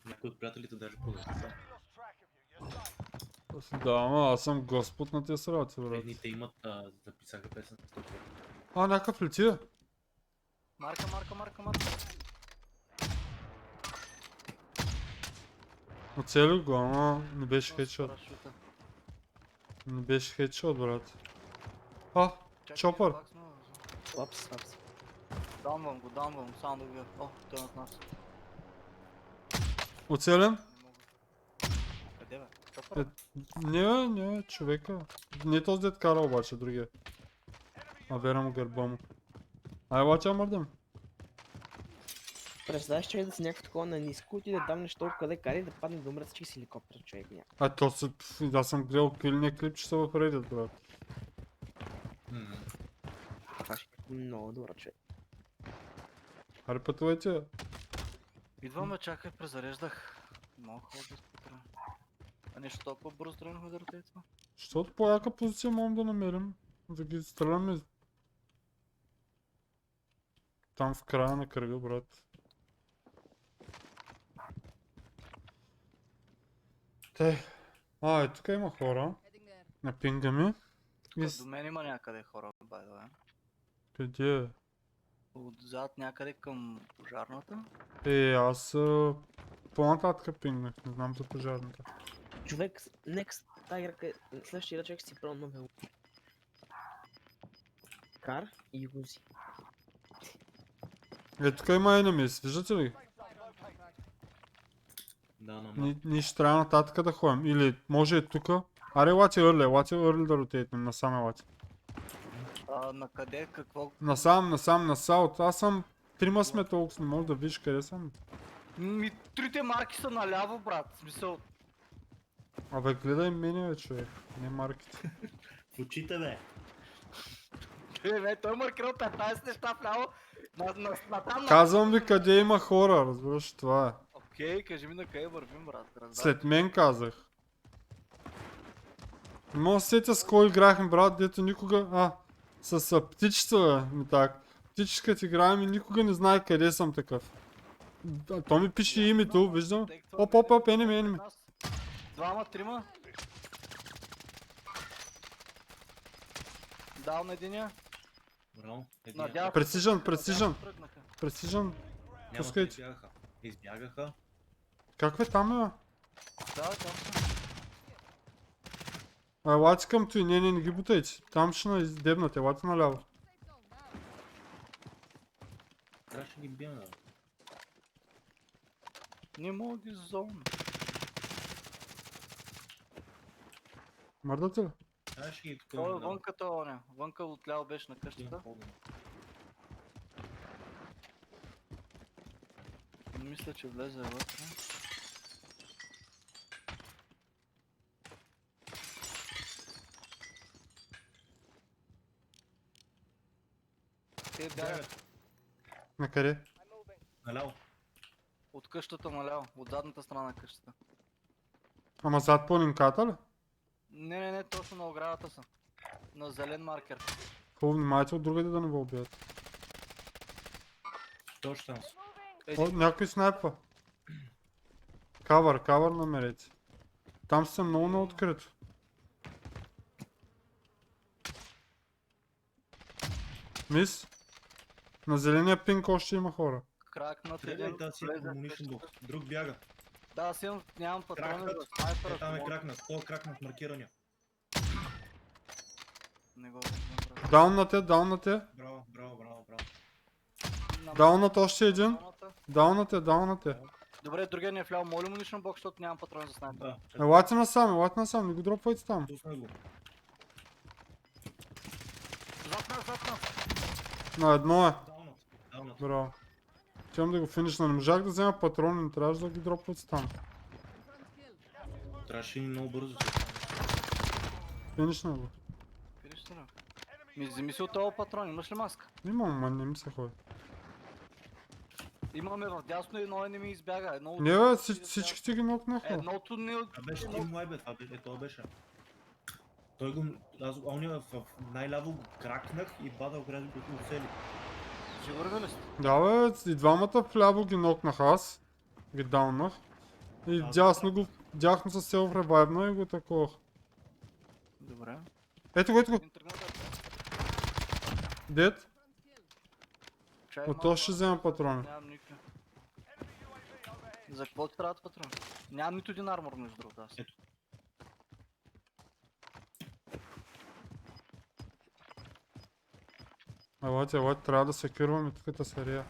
Някой от приятелите даже подават. Да, ама аз съм господ на тези работи, брат. Техните имат, записаха песен с толкова. Някакъв лети. Марка. Оцелих го, ама не беше С хедшот. парашута. Не беше хедшот, брат. Чакай, Чопър. пак сме, бе. Лапс. Даунвам го, само да го видя. О, той е над нас. Оцелен? Не мога. Къде бе? Чопър? Не, човека. Не този дет кара обаче, другия. Вера му гърба му. Ай, обаче мърдам. Представяш, че да си някакво такова на ниско и да дамнеш толкова къде кари да падне да умрат всички с хеликоптер, човек няма. Аз съм гледал килния клип, че са в Reddit, брат. Това ще е много добър човек. Аре пътувайте. Идваме, чакай, презареждах. Много хора да спотря. А нещо толкова бързо тръгнахме да ротейства? Защото по яка позиция можем да намерим. Да ги стреляме. Там в края на кръга, брат. Тук има хора. На пинга ми. Тук до мен има някъде хора, by the way. Къде е? Отзад някъде към пожарната. Аз по-нататък пингнах, не знам за пожарната. Човек, next тайгърка, следващия човек си правил новел. Кар и Юзи. Тук има enemies, виждате ли? Да, но Ние ще трябва нататък да ходим. Или може и тука. Аре, лати early да ротейтнем, насам лати. На къде, какво? Насам, на саут. Аз съм... Трима сме толкова, не мога да видиш къде съм. Трите марки са наляво, брат. В смисъл... Абе, гледай мене, бе, човек. Не марките. в очите, бе. Той маркирал 15 неща вляво. На там на... Казвам ви къде има хора, разбираш, това е. Окей, кажи ми на къде вървим, брат. Разбрах. След мен казах. Не мога да се сетя с кой играхме, брат, дето никога... С птичета, ми так. Птичката играем и никога не знае къде съм такъв. То ми пише името, виждам. Оп, енеми. Двама, трима. Даун единия. Браво. Надясно. Precision. Тръгнаха. Precision. Няма, Пускайте. избягаха. Избягаха. Как бе там е? Да, там са. Лати към той, не ги бутайте. Там ще издебнате, лати наляво. Трябваше да ги бием, бе. Не мога ги зона. Мърдате ли? Трябваше ги тук. Той е вънка това, вънка отляво беше на къщата. Мисля, че влезе вътре. Те бягат На къде? Наляво. от къщата наляво, от задната страна на къщата. Ама зад по линката ли? Не, точно на оградата са. На зелен маркер. Хубаво, внимайте от другаде да не го убият. Точно там са. Някой снайпва. Кавър намерете. Там са много на открито. Мис? На зеления пинк още има хора. Кракнат Трябва един. да си влезе в комунишен къщата. блок. Друг бяга. Да, аз нямам патрони Кракнат. за снайпера. Там е мога- кракнат. Той е кракнат маркирания. Не го виждам, брат. Даун на те. Браво. Даунът още един. Зоната. Даунът е. Добре, другия не е влял. Моля му бокс, защото нямам патрони за снайпера. Да. Елате насам, не го дропвайте там. Пусна го. Зад нас. На едно е. Даунат. Браво. Тям да го финишна, не можах да взема патрони, не трябваше да ги дропвате там. Трябваше ни много бързо. Финишна го. Видиш ли? Вземи си от този патрон, имаш ли маска? Имам, ма не ми се ходи. Имаме в дясно едно не ми избяга. Едно от... Не бе, всичките ги нокнаха. Едното не... Това беше Team White, бе. Това беше. Той го... Оня в най-ляво го кракнах и бада го го оцели. Сигурен ли сте? Да бе, и двамата вляво ги нокнах аз. Ги дауннах. И дясно с селф ревайвна и го такова. Добре. Ето го, ето го. Един тръгна да... Дед. Чай От малко, то ще взема патрони. Нямам никакви. За какво ти трябват патрони? Нямам нито един армор между другото аз. Ето. Елате, трябва да се кърваме тук серия.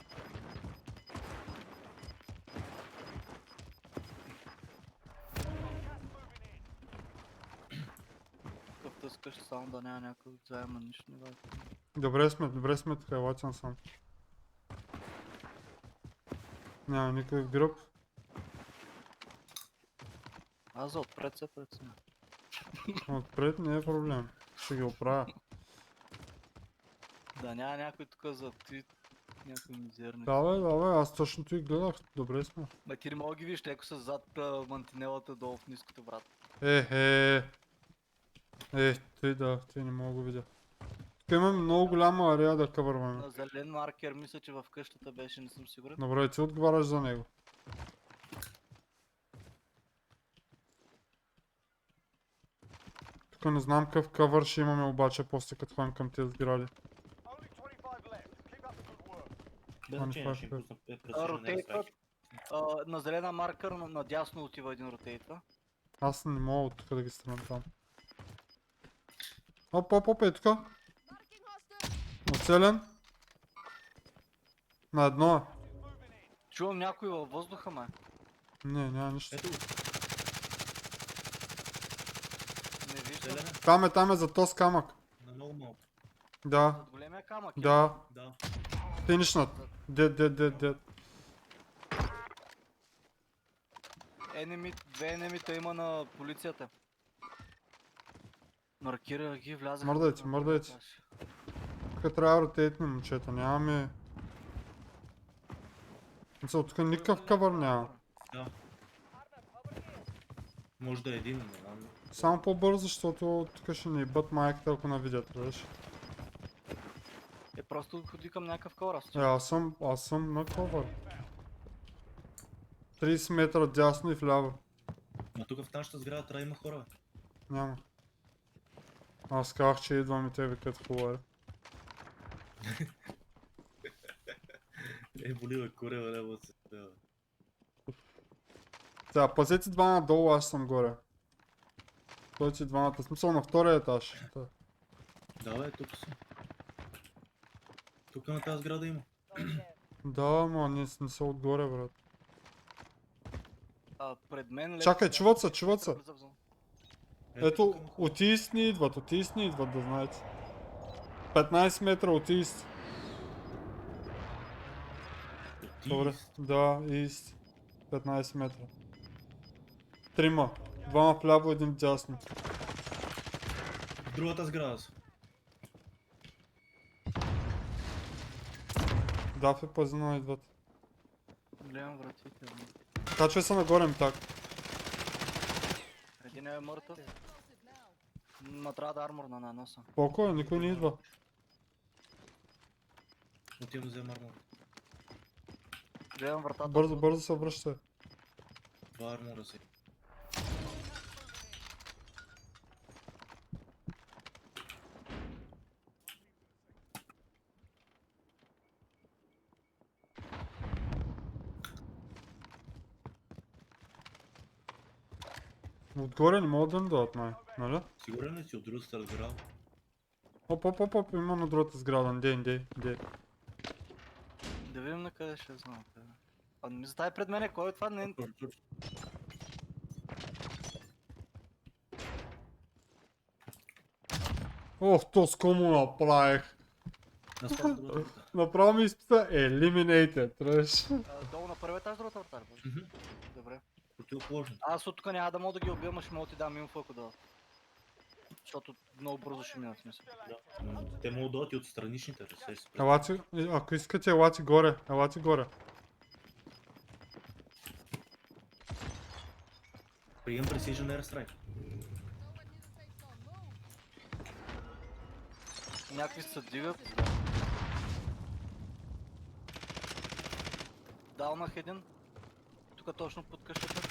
Тук тъскаш само да няма някой заема нищо не важно. Добре сме тук, елате сам. Няма никакъв гръб. Аз за отпред се преценя. Отпред не е проблем. Ще ги оправя. Да няма някой тук за твит, някой мизерник. Давай, аз точно и гледах. Добре сме. Ма ти не мога ги виж, леко са зад мантинелата долу в ниското врата. Той не мога да го видя. Тук имаме много голяма арея да къвърваме. На зелен маркер мисля, че в къщата беше, не съм сигурен. Добре, ти отговаряш за него. Тук не знам какъв къвър ще имаме обаче после като ходим към тези сгради. Без значение ще им пусна Ротейтва. На зелена маркер надясно отива един ротейтва. Аз не мога от тук да ги стрелям там. Оп, е тук. Оцелен. На едно е. Чувам някой във въздуха, май. Не, няма нищо. Ето го. Не виждам. Зелена. Там е за този камък. На много малко. Да, Зад големия камък. да. Да. Финишнат. Дед. Две енемита има на полицията. Маркира ги, влязаха. Мърдайте. Тук трябва ротейтни момчета, нямаме... Тук никакъв къвър няма. Да. Може да е един, не знам. Само по-бързо, защото тук ще ни бъд майката, ако не видят, виж. Просто ходи към някакъв корас. Аз съм на къвър. 30 метра дясно и вляво. А тук в нашата сграда трябва да има хора. Няма. Аз казах, че идвам и те викат хубаво. Боли бе, куре, бе, лево се спева. Сега, пазете два надолу, аз съм горе. Стойте двамата, смисъл на втория етаж. Да, бе, тук съм. Тук на тази сграда има. Да, ма не са отгоре, брат. Пред мен... Чакай, чуват се. Ето, тук има хора. от ист ни идват, да знаете. 15 метра от ист. Добре, да, ист. 15 метра. Трима. Двама вляво, един дясно. В другата сграда са. Дафе пазено идват. Гледам вратите. Качвай се нагоре ми так. Един е мъртъв. Ма трябва да армор на носа. Колко е? Никой не идва. Отивам да взема армор. Гледам вратата. Бързо се връщай. Два армора си. Отгоре не могат да ни дадат, май. Нали? Сигурен ли си от другата сграда? Оп, има на другата сграда. Де. Да видим на къде ще знам. А не ми застави пред мене, кой е това? Не... Ох, то с кому направих. Направо ми изписа Eliminated, треш. Долу на първия етаж, другата вратар. Добре. Противоположно. Аз от тук няма да мога да ги убия, ма ще мога да ти дам инфо, ако да. Защото много бързо ще минат, смисъл. Да. Те могат да дойдат и от страничните, да се спрят. Елате, ако искате, елате горе. Прием Precision Airstrike. Някакви се дигат. Далнах един. Тук точно под къщата.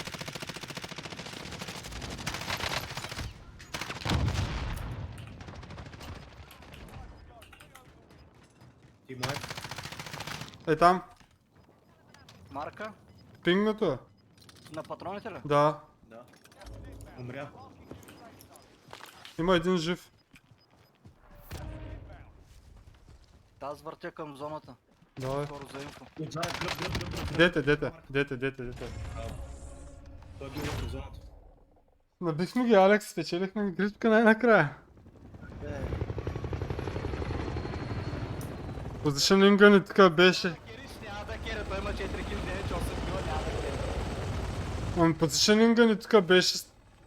май. Е там. Марка? Пингнато е. На патроните ли? Да. Да. Умря. Има един жив. Аз въртя към зоната. Давай. Скоро за инфо. Отзад, гръб. Дете. Той е бил в зоната. Набихме ги, Алекс, спечелихме грижка най-накрая. Positioning gun тук беше. Кериш няма да кера, той има 4 кил, 9, 8 кила, няма да кера. Ами positioning gun тук беше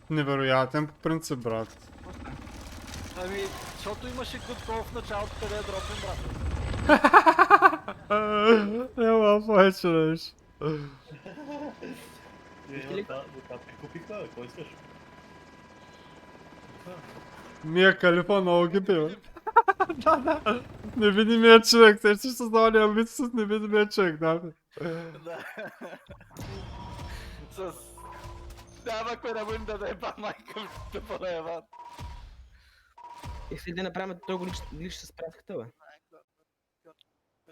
невероятен по принцип, брат. Ами, защото имаше good call в началото, къде е дропен, брат. Няма повече нещо. Прикупиха, кой искаш? Мия Калифа много ги бива. Да. Невидимия човек, те ще създавали амбиции с невидимия човек, да. Да. С... Дава кой да бъдем да даеба майка ми, да подаеба. Искали да направим той го лич с пратката, бе.